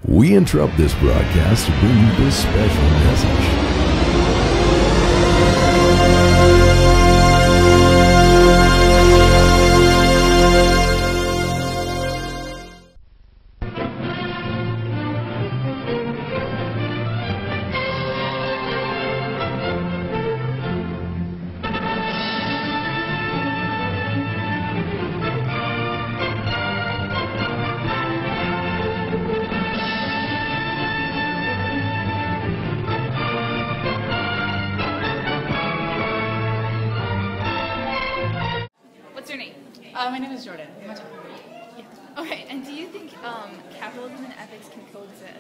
We interrupt this broadcast to bring you this special message. What's your name? My name is Jordan. Okay, and do you think capitalism and ethics can coexist?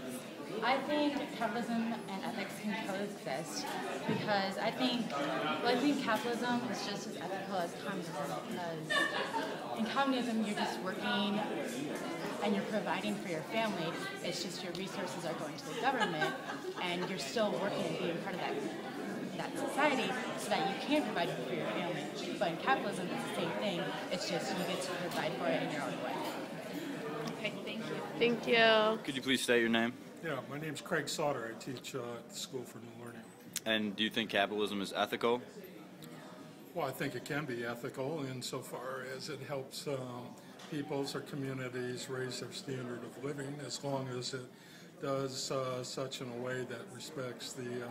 I think capitalism and ethics can coexist because I think capitalism is just as ethical as communism, because in communism you're just working and you're providing for your family. It's just your resources are going to the government and you're still working and being part of that society so that you can provide for your family. But in capitalism it's the same thing. It's just you get to provide for it in your own way. Okay, thank you. Thank you. Could you please state your name? Yeah, my name's Craig Sauter. I teach at the School for New Learning. And do you think capitalism is ethical? Well, I think it can be ethical insofar as it helps peoples or communities raise their standard of living, as long as it does such in a way that respects the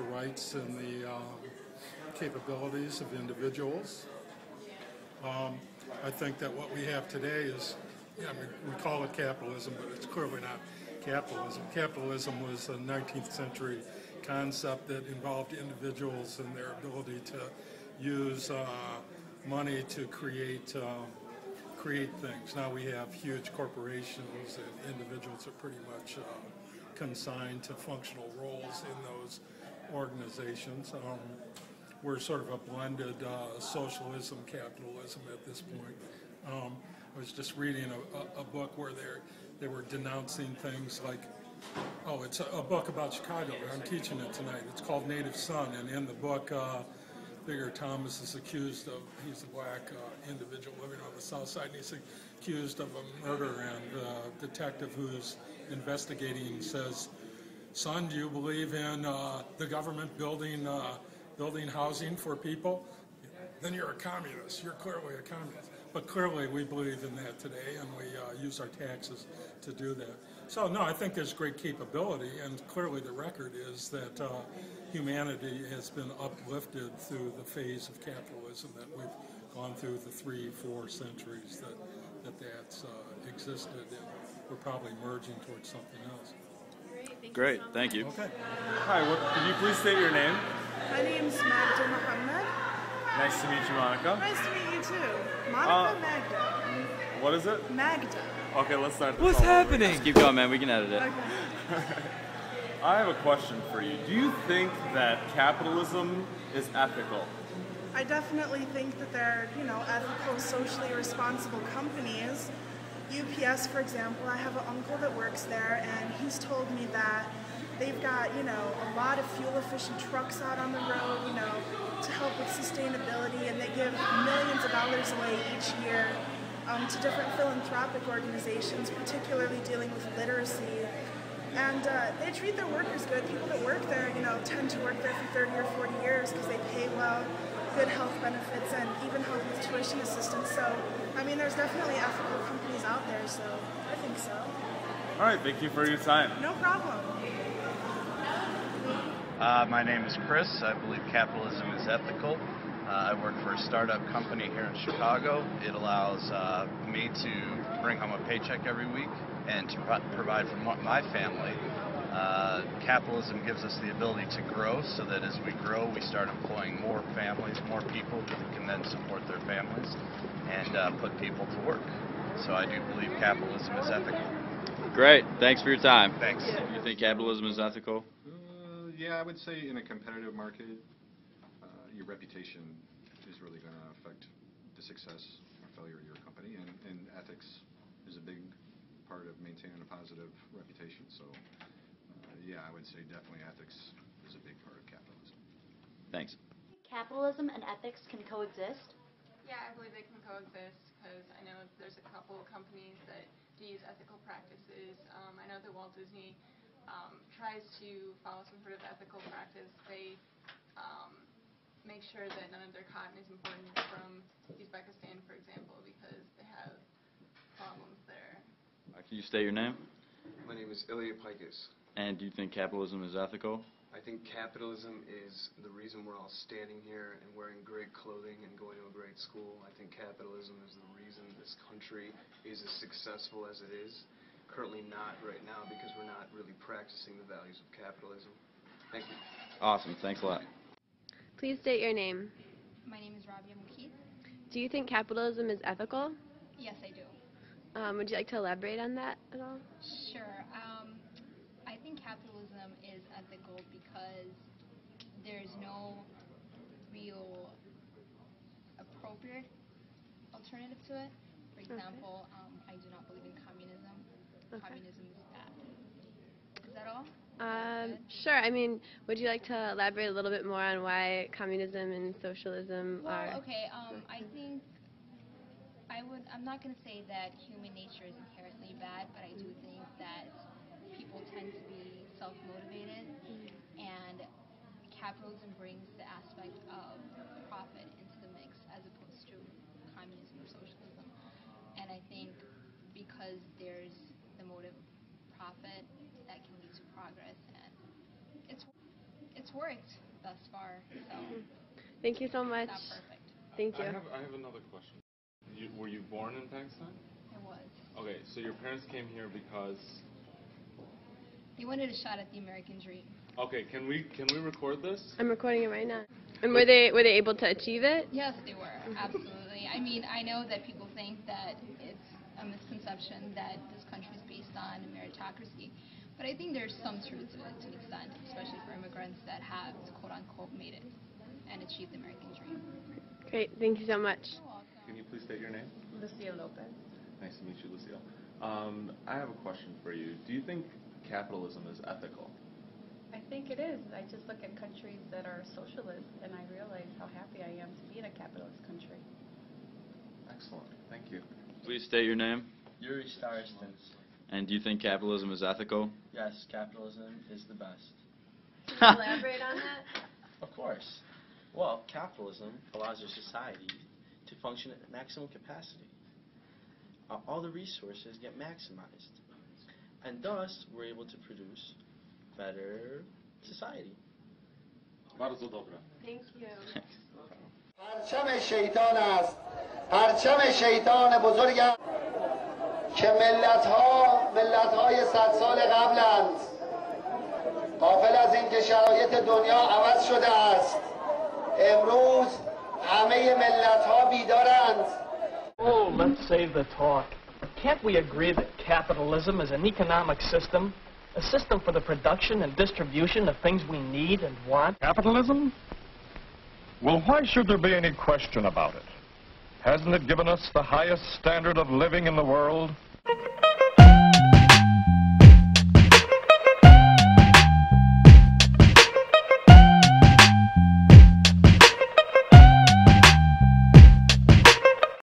rights and the capabilities of individuals. I think that what we have today is, we call it capitalism, but it's clearly not capitalism. Capitalism was a 19th century concept that involved individuals and their ability to use money to create things. Now we have huge corporations and individuals are pretty much consigned to functional roles in those organizations. We're sort of a blended socialism, capitalism at this point. I was just reading a book where they were denouncing things like, it's a book about Chicago, but I'm teaching it tonight. It's called Native Son, and in the book, Figure Thomas is accused of, he's a black individual living on the south side, and he's accused of a murder, and the detective who's investigating says, "Son, do you believe in the government building housing for people? Then you're a communist. You're clearly a communist." But clearly we believe in that today, and we use our taxes to do that. So no, I think there's great capability, and clearly the record is that humanity has been uplifted through the phase of capitalism that we've gone through the 3-4 centuries that's existed, and we're probably merging towards something else. Great, thank you. Okay. Hi, could you please state your name? My name's Magda Muhammad. Nice to meet you, Monica. Nice to meet you too. Monica, Magda. What is it? Magda. Okay, let's start. What's happening? Just keep going, man. We can edit it. Okay. I have a question for you. Do you think that capitalism is ethical? I definitely think that they're, ethical, socially responsible companies. UPS, for example, I have an uncle that works there, and he's told me that they've got, a lot of fuel-efficient trucks out on the road, to help with sustainability, and they give millions of dollars away each year to different philanthropic organizations, particularly dealing with literacy. And they treat their workers good. People that work there, tend to work there for 30 or 40 years because they pay well, good health benefits, and even help with tuition assistance. So, there's definitely ethical companies out there, so I think so. All right, thank you for your time. No problem. My name is Chris. I believe capitalism is ethical. I work for a startup company here in Chicago. It allows me to bring home a paycheck every week and to provide for my family. Capitalism gives us the ability to grow, so that as we grow, we start employing more families, more people who can then support their families and put people to work. So I do believe capitalism is ethical. Great, thanks for your time. Thanks. Do you think capitalism is ethical? Yeah, I would say in a competitive market, your reputation is really going to affect the success or failure of your company, and ethics is a big part of maintaining a positive reputation. So, yeah, I would say definitely ethics is a big part of capitalism. Thanks. Capitalism and ethics can coexist? Yeah, I believe they can coexist because I know there's a couple of companies that do use ethical practices. I know know that Walt Disney tries to follow some sort of ethical practice. They make sure that none of their cotton is imported from Uzbekistan, for example, because they have problems there. Can you state your name? My name is Ilya Pikus. And do you think capitalism is ethical? I think capitalism is the reason we're all standing here and wearing great clothing and going to a great school. I think capitalism is the reason this country is as successful as it is. Currently not right now because we're not really practicing the values of capitalism. Thank you. Awesome. Thanks a lot. Please state your name. My name is Rabia Mukeet. Do you think capitalism is ethical? Yes, I do. Would you like to elaborate on that at all? Sure. I think capitalism is ethical because there's no real appropriate alternative to it. For example, I do not believe in communism. Okay. Communism is bad. Is that all? Sure. I mean, would you like to elaborate a little bit more on why communism and socialism are... Well, okay. I think I'm not going to say that human nature is inherently bad, but I do think that people tend to be self-motivated, and capitalism brings the aspect of profit into the mix as opposed to communism or socialism. And I think because there's the motive profit, that can lead to progress, and it's worked thus far. So Thank you so much. It's not perfect. Thank you. I have another question. Were you born in Pakistan? I was. Okay, so your parents came here because... They wanted a shot at the American dream. Okay, can we record this? I'm recording it right now. And were they able to achieve it? Yes, they were. Absolutely. I mean, I know that people think that it's a misconception that this country is based on meritocracy, but I think there's some truth to it to an extent, especially for immigrants that have, quote-unquote, made it and achieved the American dream. Great. Thank you so much. Can you please state your name? Lucille Lopez. Nice to meet you, Lucille. I have a question for you. Do you think capitalism is ethical? I think it is. I just look at countries that are socialist, and I realize how happy I am to be in a capitalist country. Excellent. Thank you. Please state your name. Yuri Starston. And do you think capitalism is ethical? Yes, capitalism is the best. Can you elaborate on that? Of course. Well, capitalism allows our society to function at maximum capacity. All the resources get maximized. And thus, we're able to produce better society. Bardzo dobre. Thank you. پرچم شیطان است، پرچم شیطان بزرگ است که ملت‌های 100 سال قبلند. غافل از اینکه شرایط دنیا عوض شده است. امروز همه ملت‌ها بیدارند. Oh, let's save the talk. Can't we agree that capitalism is an economic system? A system for the production and distribution of things we need and want? Capitalism? Well, why should there be any question about it? Hasn't it given us the highest standard of living in the world?